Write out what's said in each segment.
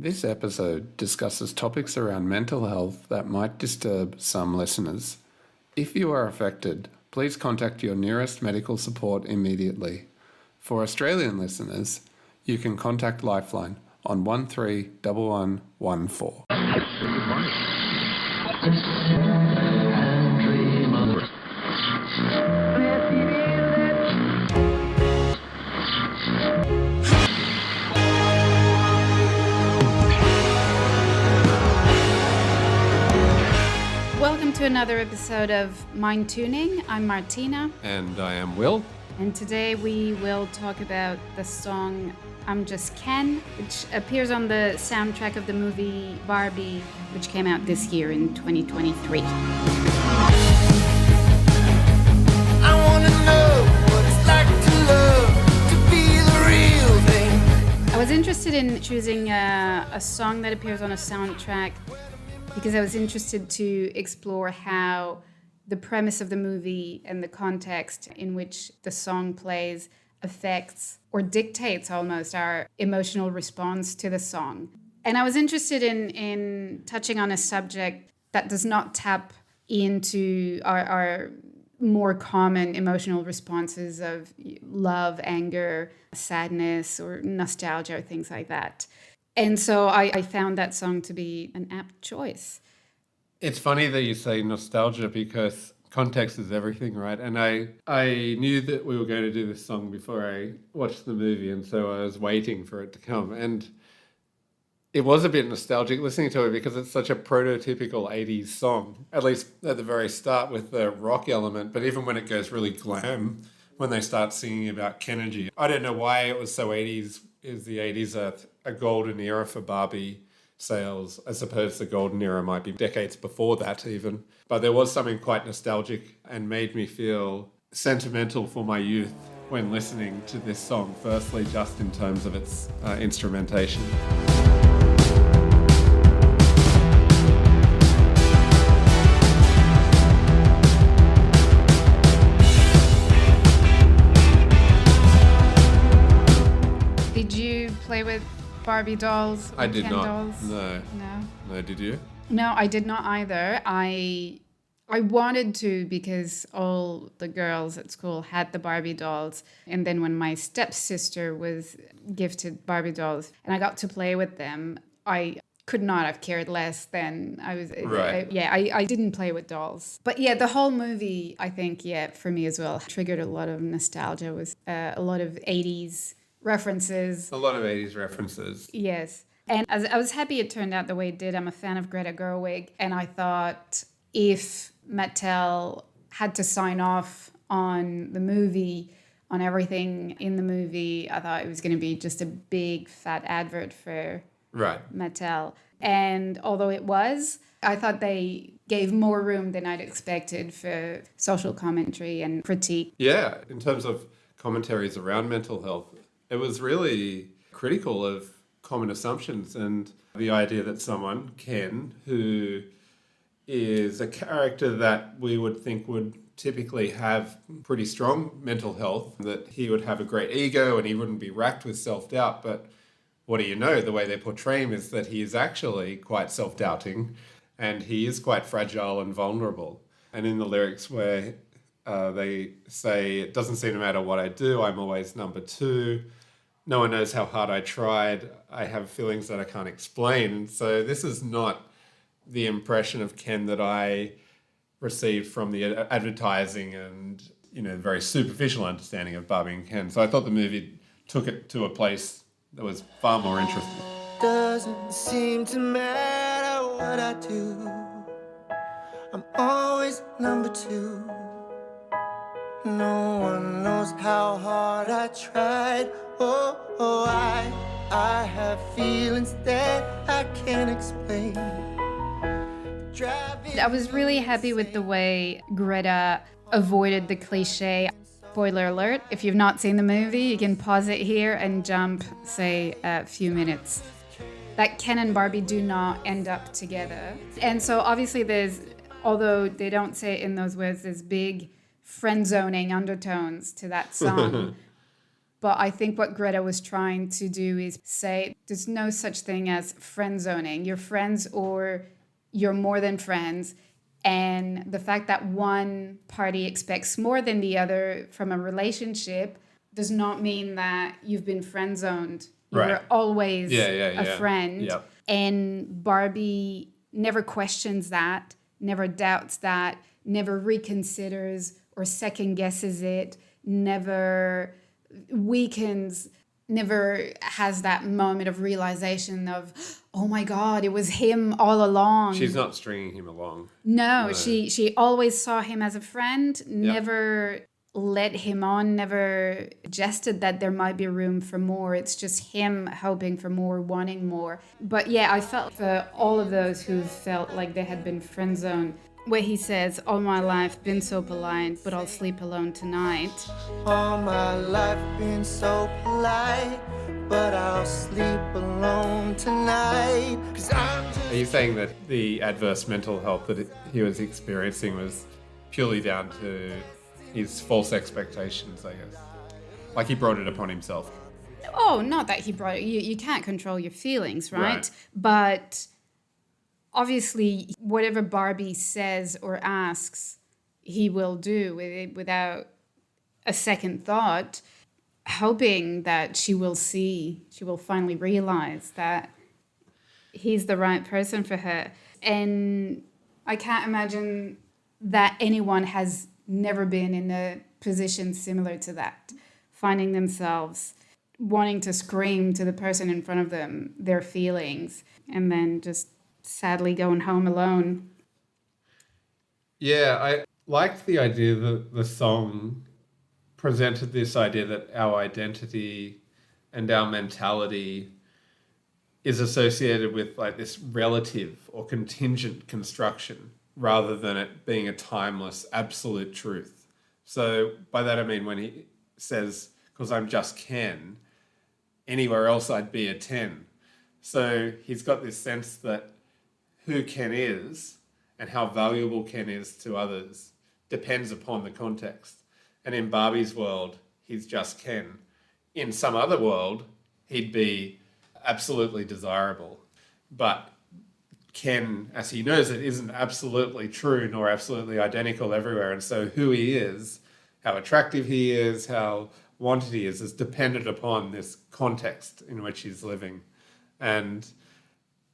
This episode discusses topics around mental health that might disturb some listeners. If you are affected, please contact your nearest medical support immediately. For Australian listeners, you can contact Lifeline on 131114. Welcome to another episode of Mind Tuning. I'm Martina. And I am Will. And today we will talk about the song I'm Just Ken, which appears on the soundtrack of the movie Barbie, which came out this year in 2023. I wanna know what it's like to love, to be the real thing. I was interested in choosing a song that appears on a soundtrack because I was interested to explore how the premise of the movie and the context in which the song plays affects or dictates almost our emotional response to the song. And I was interested in touching on a subject that does not tap into our more common emotional responses of love, anger, sadness, or nostalgia, or things like that. And so I found that song to be an apt choice. It's funny that you say nostalgia because context is everything, right? And I knew that we were going to do this song before I watched the movie, and so I was waiting for it to come. And it was a bit nostalgic listening to it because it's such a prototypical 80s song, at least at the very start with the rock element. But even when it goes really glam, when they start singing about Kennedy, I don't know why it was so 80s. Is the 80s a golden era for Barbie sales? I suppose the golden era might be decades before that even. But there was something quite nostalgic and made me feel sentimental for my youth when listening to this song, firstly just in terms of its instrumentation. Did you play with Barbie dolls or I did Ken not. dolls? No, did you? No, I did not either. I wanted to because all the girls at school had the Barbie dolls. And then when my stepsister was gifted Barbie dolls and I got to play with them, I could not have cared less than I was. Right. I didn't play with dolls. But yeah, the whole movie, I think, for me as well, triggered a lot of nostalgia. It was a lot of 80s references. A lot of 80s references. Yes. And I was happy it turned out the way it did. I'm a fan of Greta Gerwig. And I thought if Mattel had to sign off on the movie, on everything in the movie, I thought it was going to be just a big fat advert for Mattel. And although it was, I thought they gave more room than I'd expected for social commentary and critique. Yeah, in terms of commentaries around mental health, it was really critical of common assumptions and the idea that someone, Ken, who is a character that we would think would typically have pretty strong mental health, that he would have a great ego and he wouldn't be racked with self-doubt. But what do you know? The way they portray him is that he is actually quite self-doubting and he is quite fragile and vulnerable. And in the lyrics where they say, it doesn't seem to matter what I do, I'm always number two. No one knows how hard I tried. I have feelings that I can't explain. And so this is not the impression of Ken that I received from the advertising and, very superficial understanding of Barbie and Ken. So I thought the movie took it to a place that was far more interesting. Doesn't seem to matter what I do, I'm always number two. No one knows how hard I tried. I have feelings that I can't explain. I was really happy with the way Greta avoided the cliche. Spoiler alert, if you've not seen the movie, you can pause it here and jump, say, a few minutes. That Ken and Barbie do not end up together. And so obviously although they don't say it in those words, there's big friend-zoning undertones to that song. But I think what Greta was trying to do is say there's no such thing as friend zoning. You're friends or you're more than friends. And the fact that one party expects more than the other from a relationship does not mean that you've been friend zoned. You Right. were always Yeah. a friend. Yep. And Barbie never questions that, never doubts that, never reconsiders or second guesses it, never weakens, never has that moment of realization of, oh my God, it was him all along. She's not stringing him along. No, she always saw him as a friend, never led him on, never suggested that there might be room for more. It's just him hoping for more, wanting more. But yeah, I felt for all of those who felt like they had been friend zoned, where he says, all my life been so polite, but I'll sleep alone tonight. All my life been so polite, but I'll sleep alone tonight. 'Cause I'm just... Are you saying that the adverse mental health that he was experiencing was purely down to his false expectations, I guess? Like he brought it upon himself? Oh, not that he brought it. You can't control your feelings, right? Right. But obviously, whatever Barbie says or asks, he will do without a second thought, hoping that she will finally realize that he's the right person for her. And I can't imagine that anyone has never been in a position similar to that, finding themselves wanting to scream to the person in front of them their feelings and then just sadly going home alone. Yeah, I liked the idea that the song presented this idea that our identity and our mentality is associated with like this relative or contingent construction rather than it being a timeless absolute truth. So by that I mean when he says, because I'm just Ken, anywhere else I'd be a 10. So he's got this sense that who Ken is and how valuable Ken is to others depends upon the context. And in Barbie's world, he's just Ken. In some other world, he'd be absolutely desirable. But Ken, as he knows it, isn't absolutely true nor absolutely identical everywhere. And so who he is, how attractive he is, how wanted he is dependent upon this context in which he's living. And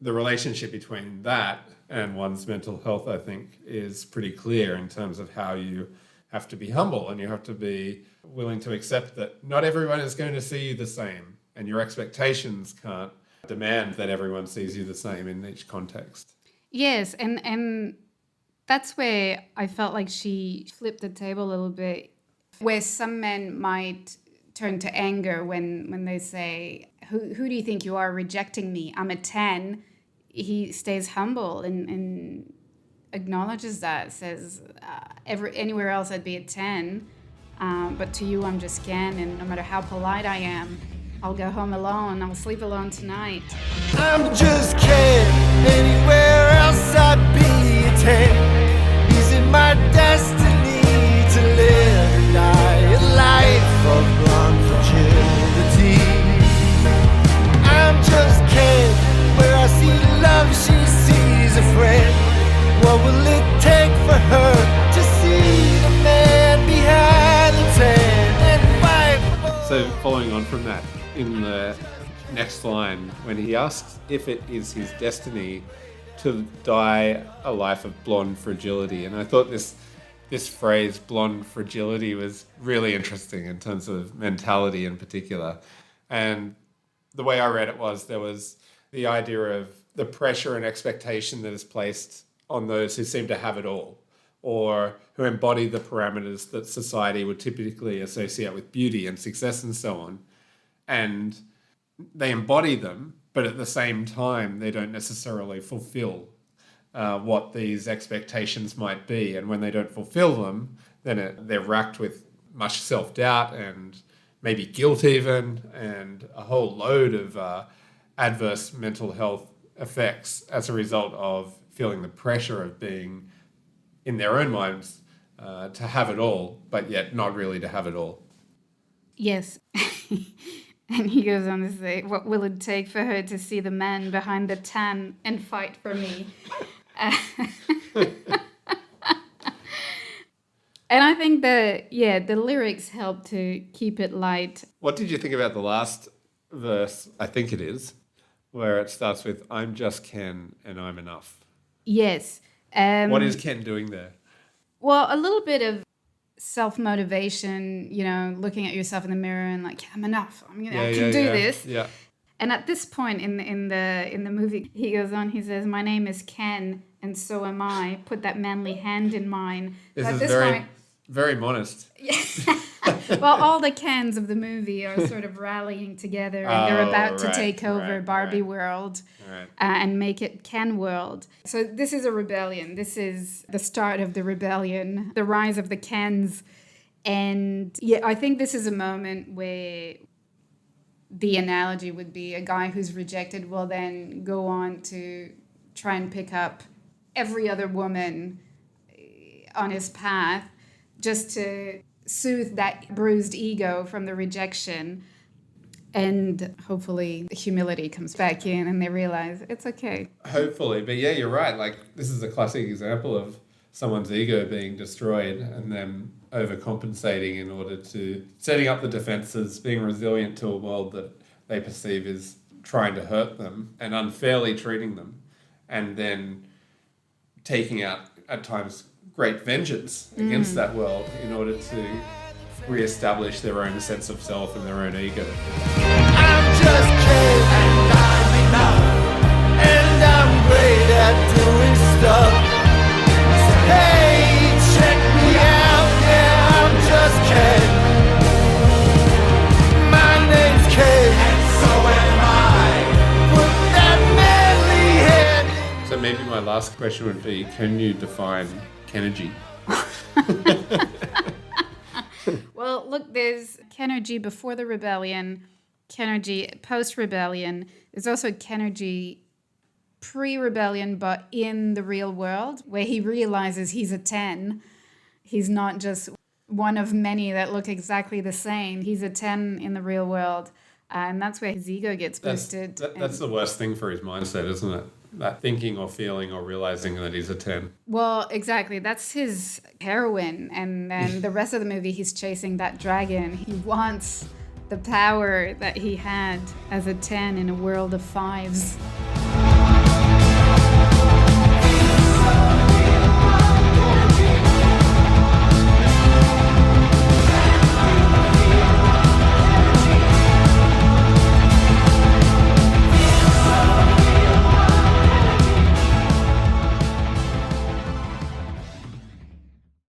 the relationship between that and one's mental health, I think, is pretty clear in terms of how you have to be humble and you have to be willing to accept that not everyone is going to see you the same, and your expectations can't demand that everyone sees you the same in each context. Yes, and that's where I felt like she flipped the table a little bit, where some men might turn to anger when they say, who do you think you are rejecting me? I'm a 10. He stays humble and acknowledges that, says, anywhere else I'd be a 10, but to you I'm just Ken, and no matter how polite I am, I'll go home alone, I'll sleep alone tonight. I'm just Ken, anywhere else I'd be a 10. Is it my destiny to live and die a life of blonde fragility? I'm just Ken, where I see love, she sees a friend. What will it take for her to see the man behind the 10 and fight for... So following on from that, in the next line, when he asks if it is his destiny to die a life of blonde fragility, and I thought this phrase, blonde fragility, was really interesting in terms of mentality in particular. And the way I read it was, there was the idea of the pressure and expectation that is placed on those who seem to have it all, or who embody the parameters that society would typically associate with beauty and success and so on. And they embody them, but at the same time, they don't necessarily fulfill what these expectations might be. And when they don't fulfill them, then they're racked with much self-doubt and maybe guilt even, and a whole load of adverse mental health effects as a result of feeling the pressure of being, in their own minds, to have it all, but yet not really to have it all. Yes. And he goes on to say, what will it take for her to see the man behind the tan and fight for me? And I think the lyrics help to keep it light. What did you think about the last verse? I think it is, where it starts with, I'm just Ken and I'm enough. Yes. What is Ken doing there? Well, a little bit of self-motivation, looking at yourself in the mirror and like, I'm enough. I can do this. Yeah. And at this point in the movie, he goes on, he says, my name is Ken and so am I. Put that manly hand in mine. This So is at very, very modest. Well, all the Kens of the movie are sort of rallying together and they're about to take over Barbie World and make it Ken World. So this is a rebellion. This is the start of the rebellion, the rise of the Kens. And yeah, I think this is a moment where the analogy would be a guy who's rejected will then go on to try and pick up every other woman on his path just to soothe that bruised ego from the rejection. And hopefully the humility comes back in and they realize it's okay. Hopefully. But yeah, you're right. Like, this is a classic example of someone's ego being destroyed and them overcompensating in order to setting up the defenses, being resilient to a world that they perceive is trying to hurt them and unfairly treating them, and then taking out, at times, great vengeance against that world in order to reestablish their own sense of self and their own ego. I'm just Ken and I'm enough, and I'm great at doing stuff. So hey, check me out, yeah, I'm just Ken. My name's Ken, and so am I. Put that manly hand in. So maybe my last question would be, can you define Kenergy? Well, look, there's Kenergy before the rebellion, Kenergy post-rebellion. There's also Kenergy pre-rebellion, but in the real world, where he realizes he's a 10. He's not just one of many that look exactly the same. He's a 10 in the real world. And that's where his ego gets boosted. That's the worst thing for his mindset, isn't it? That thinking or feeling or realizing that he's a 10. Well, exactly. That's his heroine. And then the rest of the movie, he's chasing that dragon. He wants the power that he had as a 10 in a world of 5s.